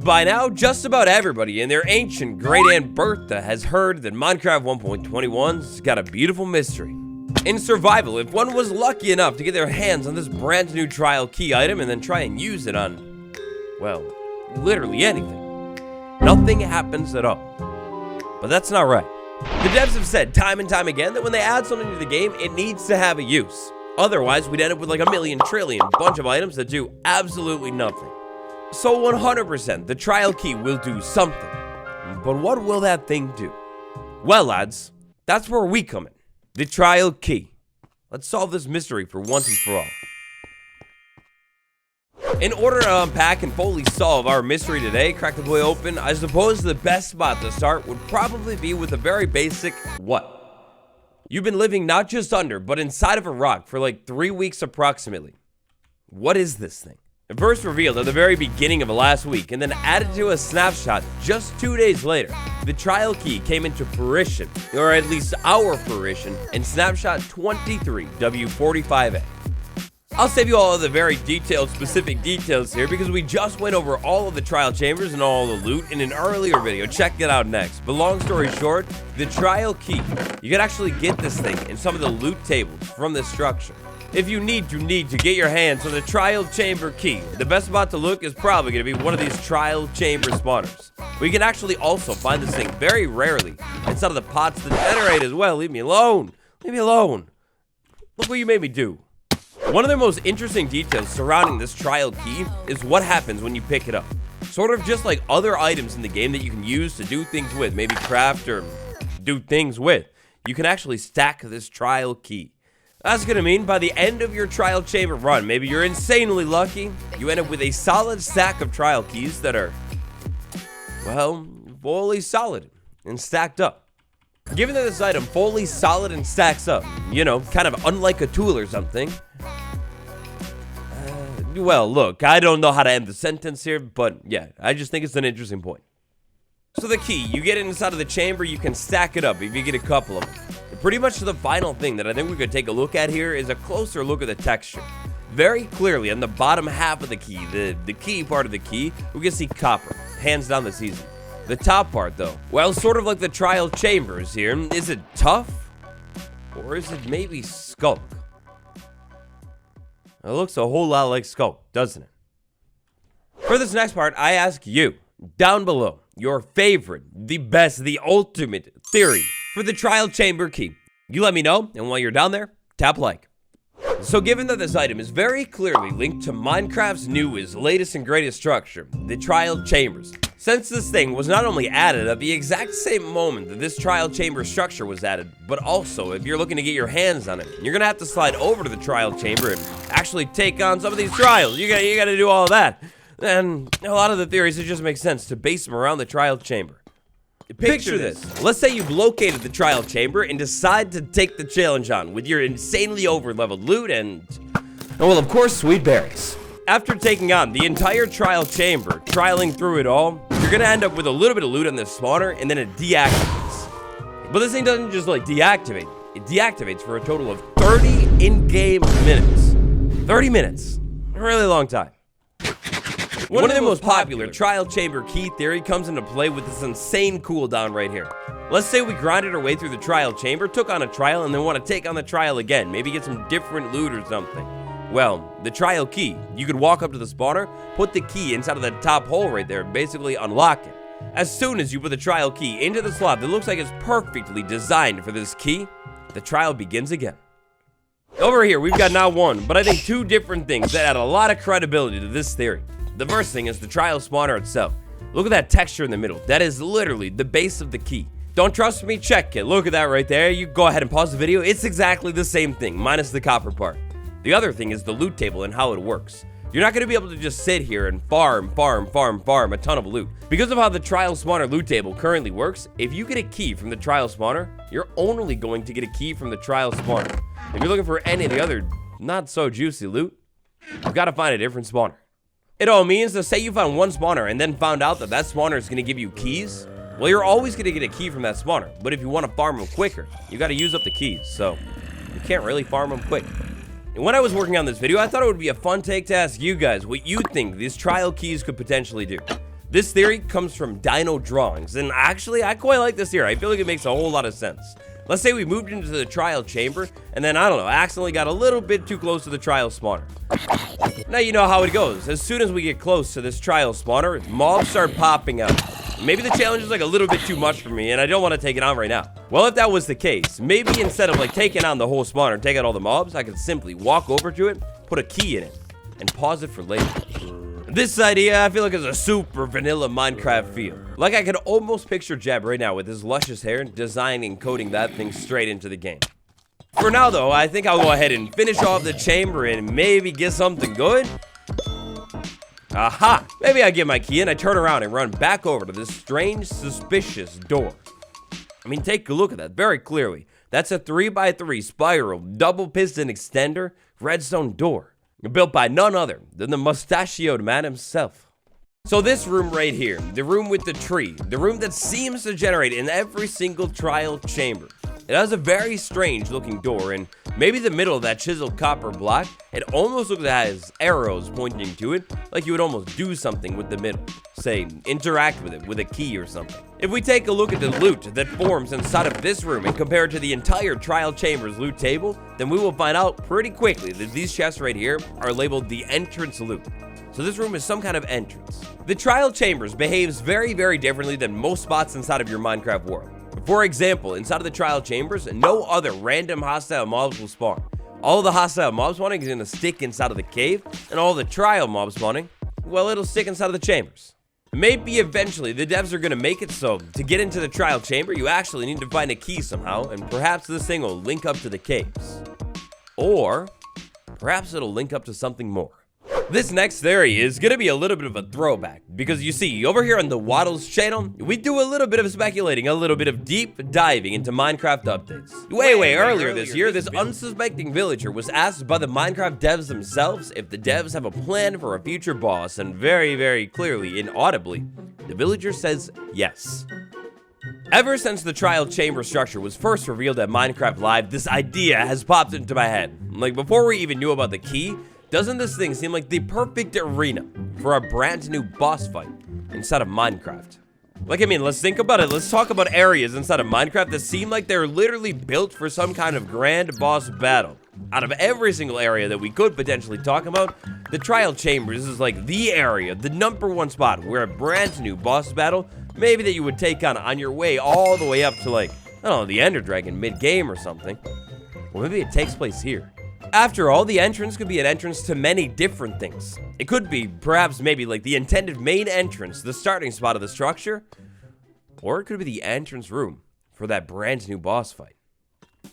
By now, just about everybody and their ancient great-aunt Bertha has heard that Minecraft 1.21's got a beautiful mystery. In survival, if one was lucky enough to get their hands on this brand new trial key item and then try and use it on, well, literally anything, nothing happens at all. But that's not right. The devs have said time and time again that when they add something to the game, it needs to have a use. Otherwise, we'd end up with like a million trillion bunch of items that do absolutely nothing. So 100%, the trial key will do something. But what will that thing do? Well, lads, that's where we come in. The trial key. Let's solve this mystery for once and for all. In order to unpack and fully solve our mystery today, crack the boy open, I suppose the best spot to start would probably be with a very basic what? You've been living not just under, but inside of a rock for like 3 weeks approximately. What is this thing? First revealed at the very beginning of last week and then added to a snapshot just 2 days later, the trial key came into fruition, or at least our fruition, in snapshot 23 W45A. I'll save you all of the very detailed specific details here because we just went over all of the trial chambers and all the loot in an earlier video. Check it out next. But long story short, the trial key, you can actually get this thing in some of the loot tables from this structure. If you need to get your hands on the trial chamber key, the best spot to look is probably going to be one of these trial chamber spawners. We can actually also find this thing very rarely inside of the pots that generate as well. Leave me alone. Leave me alone. Look what you made me do. One of the most interesting details surrounding this trial key is what happens when you pick it up. Sort of just like other items in the game that you can use to do things with, maybe craft or do things with. You can actually stack this trial key. That's gonna mean by the end of your trial chamber run, maybe you're insanely lucky, you end up with a solid stack of trial keys that are, well, fully solid and stacked up. Given that this item fully solid and stacks up, you know, kind of unlike a tool or something. Well, look, I don't know how to end the sentence here, but yeah, I just think it's an interesting point. So the key, you get it inside of the chamber, you can stack it up if you get a couple of them. Pretty much the final thing that I think we could take a look at here is a closer look at the texture. Very clearly on the bottom half of the key, the key part of the key, we can see copper, hands down this easy. The top part though, well, sort of like the trial chambers here, is it tough? Or is it maybe sculk? It looks a whole lot like sculk, doesn't it? For this next part, I ask you, down below, your favorite, the best, the ultimate theory for the trial chamber key. You let me know, and while you're down there, tap like. So given that this item is very clearly linked to Minecraft's newest, latest and greatest structure, the trial chambers, since this thing was not only added at the exact same moment that this trial chamber structure was added, but also if you're looking to get your hands on it, you're gonna have to slide over to the trial chamber and actually take on some of these trials. You gotta do all of that. And a lot of the theories, it just makes sense to base them around the trial chamber. Picture this. Let's say you've located the trial chamber and decide to take the challenge on with your insanely over-leveled loot and, well, of course, sweet berries. After taking on the entire trial chamber, trialing through it all, you're gonna end up with a little bit of loot on this spawner and then it deactivates. But this thing doesn't just like deactivate. It deactivates for a total of 30 in-game minutes. 30 minutes. A really long time. One of the most popular trial chamber key theory comes into play with this insane cooldown right here. Let's say we grinded our way through the trial chamber, took on a trial, and then want to take on the trial again. Maybe get some different loot or something. Well, the trial key, you could walk up to the spawner, put the key inside of that top hole right there, and basically unlock it. As soon as you put the trial key into the slot that looks like it's perfectly designed for this key, the trial begins again. Over here, we've got not one, but I think two different things that add a lot of credibility to this theory. The first thing is the trial spawner itself. Look at that texture in the middle. That is literally the base of the key. Don't trust me? Check it. Look at that right there. You go ahead and pause the video. It's exactly the same thing, minus the copper part. The other thing is the loot table and how it works. You're not going to be able to just sit here and farm a ton of loot. Because of how the trial spawner loot table currently works, if you get a key from the trial spawner, you're only going to get a key from the trial spawner. If you're looking for any of the other not so juicy loot, you've got to find a different spawner. It all means that say you found one spawner and then found out that that spawner is going to give you keys, well, you're always going to get a key from that spawner. But if you want to farm them quicker, you got to use up the keys, so you can't really farm them quick. And when I was working on this video, I thought it would be a fun take to ask you guys what you think these trial keys could potentially do. This theory comes from Dino Drawings, and actually, I quite like this theory. I feel like it makes a whole lot of sense. Let's say we moved into the trial chamber, and then, I don't know, accidentally got a little bit too close to the trial spawner. Now you know how it goes. As soon as we get close to this trial spawner, mobs start popping out. Maybe the challenge is like a little bit too much for me, and I don't want to take it on right now. Well, if that was the case, maybe instead of like taking on the whole spawner and take out all the mobs, I could simply walk over to it, put a key in it, and pause it for later. This idea, I feel like, is a super vanilla Minecraft feel. Like I could almost picture Jeb right now with his luscious hair designing and coding that thing straight into the game. For now though, I think I'll go ahead and finish off the chamber and maybe get something good. Aha! Maybe I get my key and I turn around and run back over to this strange, suspicious door. I mean, take a look at that very clearly. That's a 3x3 spiral, double piston extender, redstone door. Built by none other than the mustachioed man himself. So this room right here, the room with the tree, the room that seems to generate in every single trial chamber. It has a very strange looking door, and maybe the middle of that chiseled copper block, it almost looks like it has arrows pointing to it, like you would almost do something with the middle. Say, interact with it with a key or something. If we take a look at the loot that forms inside of this room and compare it to the entire trial chamber's loot table, then we will find out pretty quickly that these chests right here are labeled the entrance loot. So this room is some kind of entrance. The trial chambers behaves very, very differently than most spots inside of your Minecraft world. For example, inside of the trial chambers, no other random hostile mobs will spawn. All of the hostile mob spawning is going to stick inside of the cave, and all the trial mob spawning, well, it'll stick inside of the chambers. Maybe eventually the devs are going to make it so to get into the trial chamber, you actually need to find a key somehow, and perhaps this thing will link up to the caves. Or perhaps it'll link up to something more. This next theory is going to be a little bit of a throwback, because you see, over here on the Waddles channel, we do a little bit of speculating, a little bit of deep diving into Minecraft updates. Way earlier this year, this unsuspecting villager was asked by the Minecraft devs themselves if the devs have a plan for a future boss, and very clearly, inaudibly, the villager says yes. Ever since the trial chamber structure was first revealed at Minecraft Live, this idea has popped into my head. Like, before we even knew about the key, doesn't this thing seem like the perfect arena for a brand new boss fight inside of Minecraft? Like, I mean, let's think about it. Let's talk about areas inside of Minecraft that seem like they're literally built for some kind of grand boss battle. Out of every single area that we could potentially talk about, the trial chambers is like the area, the #1 spot where a brand new boss battle, maybe that you would take on your way all the way up to, like, I don't know, the Ender Dragon mid-game or something. Well, maybe it takes place here. After all, the entrance could be an entrance to many different things. It could be, perhaps, maybe like the intended main entrance, the starting spot of the structure. Or it could be the entrance room for that brand new boss fight.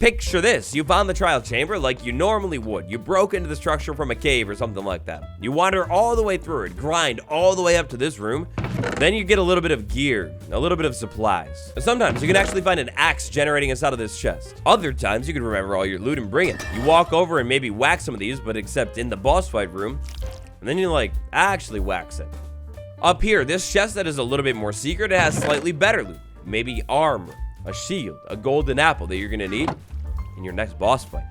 Picture this, you found the trial chamber like you normally would. You broke into the structure from a cave or something like that. You wander all the way through it, grind all the way up to this room. Then you get a little bit of gear, a little bit of supplies. And sometimes you can actually find an axe generating inside of this chest. Other times you can remember all your loot and bring it. You walk over and maybe whack some of these, but except in the boss fight room. And then you like actually wax it. Up here, this chest that is a little bit more secret, it has slightly better loot. Maybe armor, a shield, a golden apple that you're gonna need in your next boss fight.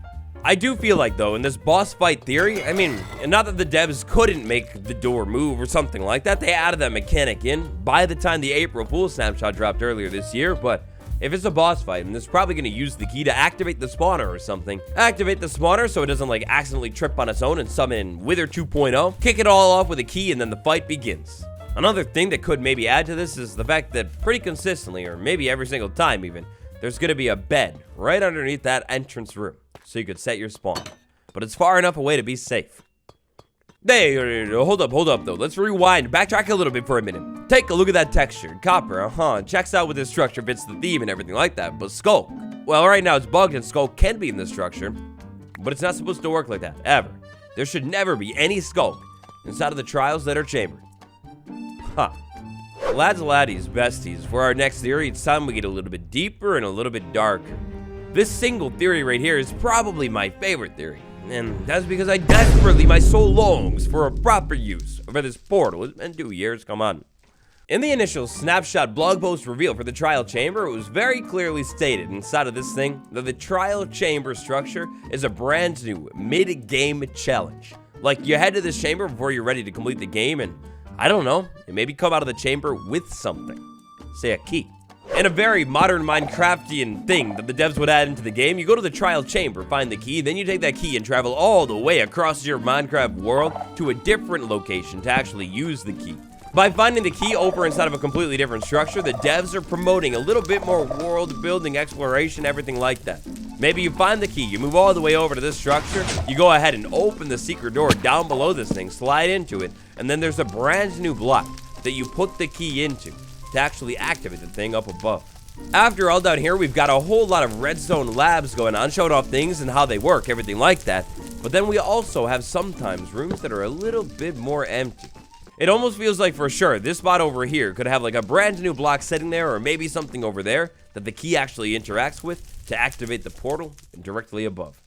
I do feel like, though, in this boss fight theory, I mean, not that the devs couldn't make the door move or something like that, they added that mechanic in by the time the April Fool's snapshot dropped earlier this year, but if it's a boss fight, and it's probably gonna use the key to activate the spawner or something. Activate the spawner so it doesn't, like, accidentally trip on its own and summon Wither 2.0, kick it all off with a key, and then the fight begins. Another thing that could maybe add to this is the fact that pretty consistently, or maybe every single time even, there's going to be a bed right underneath that entrance room, so you could set your spawn. But it's far enough away to be safe. Hey, hold up though. Let's rewind, backtrack a little bit for a minute. Take a look at that texture. Copper, checks out with this structure, fits the theme and everything like that. But Skulk, well, right now it's bugged and Skulk can be in this structure, but it's not supposed to work like that, ever. There should never be any Skulk inside of the trials that are chambered. Lads, laddies, besties, for our next theory, it's time we get a little bit deeper and a little bit darker. This single theory right here is probably my favorite theory, and that's because my soul longs for a proper use for this portal. It's been 2 years, come on. In the initial snapshot blog post reveal for the trial chamber, it was very clearly stated inside of this thing that the trial chamber structure is a brand new mid-game challenge. Like, you head to this chamber before you're ready to complete the game, and I don't know, and maybe come out of the chamber with something. Say a key. In a very modern Minecraftian thing that the devs would add into the game, you go to the trial chamber, find the key, then you take that key and travel all the way across your Minecraft world to a different location to actually use the key. By finding the key over inside of a completely different structure, the devs are promoting a little bit more world building, exploration, everything like that. Maybe you find the key, you move all the way over to this structure, you go ahead and open the secret door down below this thing, slide into it, and then there's a brand new block that you put the key into to actually activate the thing up above. After all, down here we've got a whole lot of redstone labs going on, showing off things and how they work, everything like that. But then we also have sometimes rooms that are a little bit more empty. It almost feels like for sure this spot over here could have like a brand new block sitting there, or maybe something over there that the key actually interacts with to activate the portal directly above.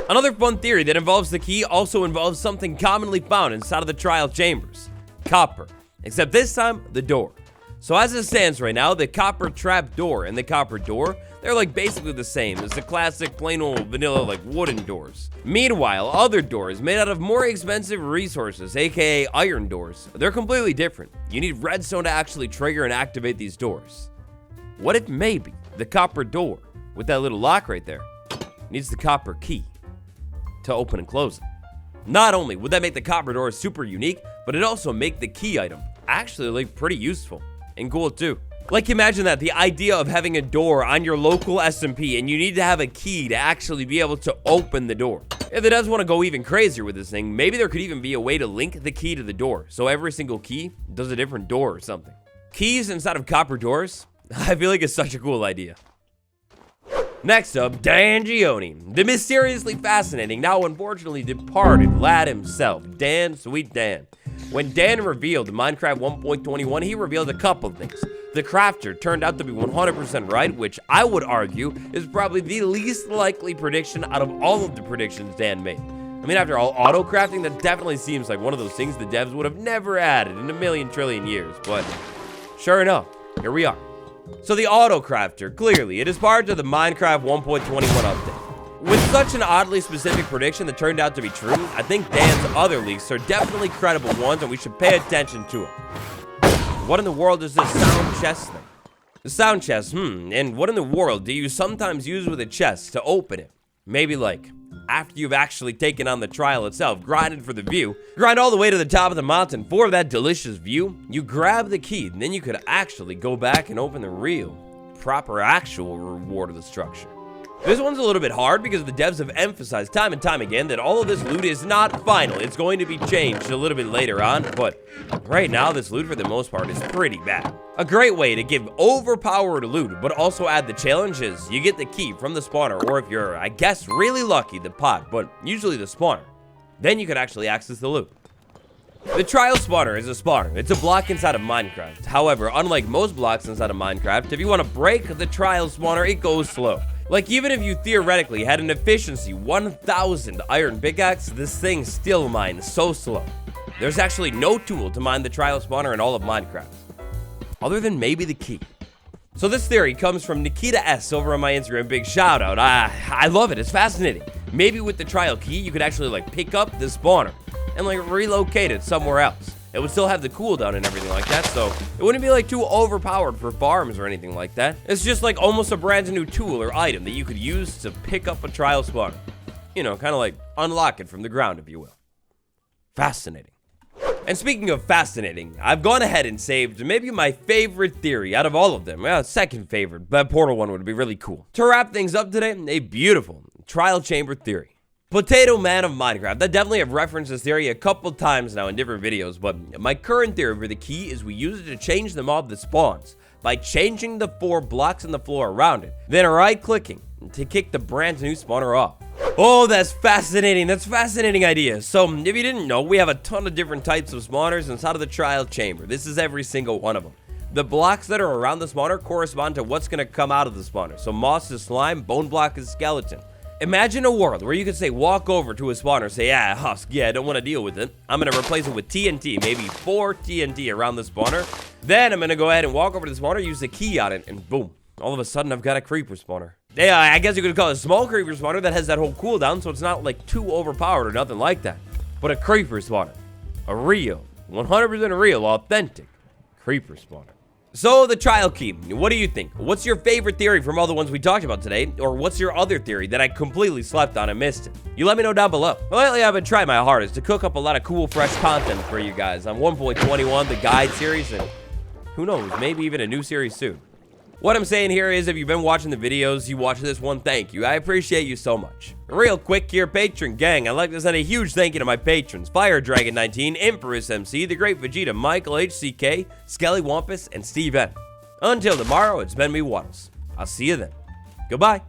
Another fun theory that involves the key also involves something commonly found inside of the trial chambers: copper. Except this time, the door. So as it stands right now, the copper trap door and the copper door, they're like basically the same as the classic plain old vanilla like wooden doors. Meanwhile, other doors made out of more expensive resources, aka iron doors, they're completely different. You need redstone to actually trigger and activate these doors. What if maybe the copper door, with that little lock right there, needs the copper key to open and close it? Not only would that make the copper door super unique, but it also make the key item actually like pretty useful and cool too. Like imagine that, the idea of having a door on your local SMP and you need to have a key to actually be able to open the door. If it does want to go even crazier with this thing, maybe there could even be a way to link the key to the door, so every single key does a different door or something. Keys inside of copper doors, I feel like it's such a cool idea. Next up, Dan Gioni, the mysteriously fascinating, now unfortunately departed lad himself, Dan, sweet Dan. When Dan revealed Minecraft 1.21, he revealed a couple things. The crafter turned out to be 100% right, which I would argue is probably the least likely prediction out of all of the predictions Dan made. I mean, after all, auto crafting, that definitely seems like one of those things the devs would have never added in a million trillion years, but sure enough, here we are. So the auto crafter, clearly, it is part of the Minecraft 1.21 update. With such an oddly specific prediction that turned out to be true, I think Dan's other leaks are definitely credible ones and we should pay attention to them. What in the world is this sound chest thing? The sound chest, and what in the world do you sometimes use with a chest to open it? Maybe like, after you've actually taken on the trial itself, grinded for the view, grind all the way to the top of the mountain for that delicious view, you grab the key, and then you could actually go back and open the real, proper, actual reward of the structure. This one's a little bit hard because the devs have emphasized time and time again that all of this loot is not final. It's going to be changed a little bit later on, but right now this loot for the most part is pretty bad. A great way to give overpowered loot but also add the challenge is you get the key from the spawner, or if you're, I guess, really lucky, the pot, but usually the spawner. Then you can actually access the loot. The trial spawner is a spawner. It's a block inside of Minecraft. However, unlike most blocks inside of Minecraft, if you want to break the trial spawner, it goes slow. Like, even if you theoretically had an efficiency 1000 iron pickaxe, this thing still mines so slow. There's actually no tool to mine the trial spawner in all of Minecraft, other than maybe the key. So this theory comes from Nikita S over on my Instagram. Big shout out. I love it. It's fascinating. Maybe with the trial key, you could actually like pick up the spawner and like relocate it somewhere else. It would still have the cooldown and everything like that, so it wouldn't be like too overpowered for farms or anything like that. It's just like almost a brand new tool or item that you could use to pick up a trial spawner. You know, kind of like unlock it from the ground, if you will. Fascinating. And speaking of fascinating, I've gone ahead and saved maybe my favorite theory out of all of them. Well, second favorite, but portal one would be really cool. To wrap things up today, a beautiful trial chamber theory. Potato Man of Minecraft. I definitely have referenced this theory a couple times now in different videos, but my current theory for the key is we use it to change the mob that spawns by changing the 4 blocks in the floor around it, then right-clicking to kick the brand new spawner off. Oh, that's fascinating. That's fascinating idea. So, if you didn't know, we have a ton of different types of spawners inside of the trial chamber. This is every single one of them. The blocks that are around the spawner correspond to what's going to come out of the spawner. So, moss is slime, bone block is skeleton. Imagine a world where you could say, walk over to a spawner, say, husk, I don't want to deal with it. I'm going to replace it with TNT, maybe 4 TNT around the spawner. Then I'm going to go ahead and walk over to the spawner, use the key on it, and boom. All of a sudden, I've got a creeper spawner. Yeah, I guess you could call it a small creeper spawner that has that whole cooldown, so it's not like too overpowered or nothing like that. But a creeper spawner. A real, 100% real, authentic creeper spawner. So the trial key, what do you think? What's your favorite theory from all the ones we talked about today? Or what's your other theory that I completely slept on and missed it? You let me know down below. Lately, I've been trying my hardest to cook up a lot of cool, fresh content for you guys on 1.21, the guide series, and who knows, maybe even a new series soon. What I'm saying here is, if you've been watching the videos, you watch this one, thank you. I appreciate you so much. Real quick here, patron gang, I'd like to send a huge thank you to my patrons, Fire Dragon 19, Empress MC, The Great Vegeta, Michael HCK, Skelly Wampus, and Steve N. Until tomorrow, it's been me, Waddles. I'll see you then. Goodbye.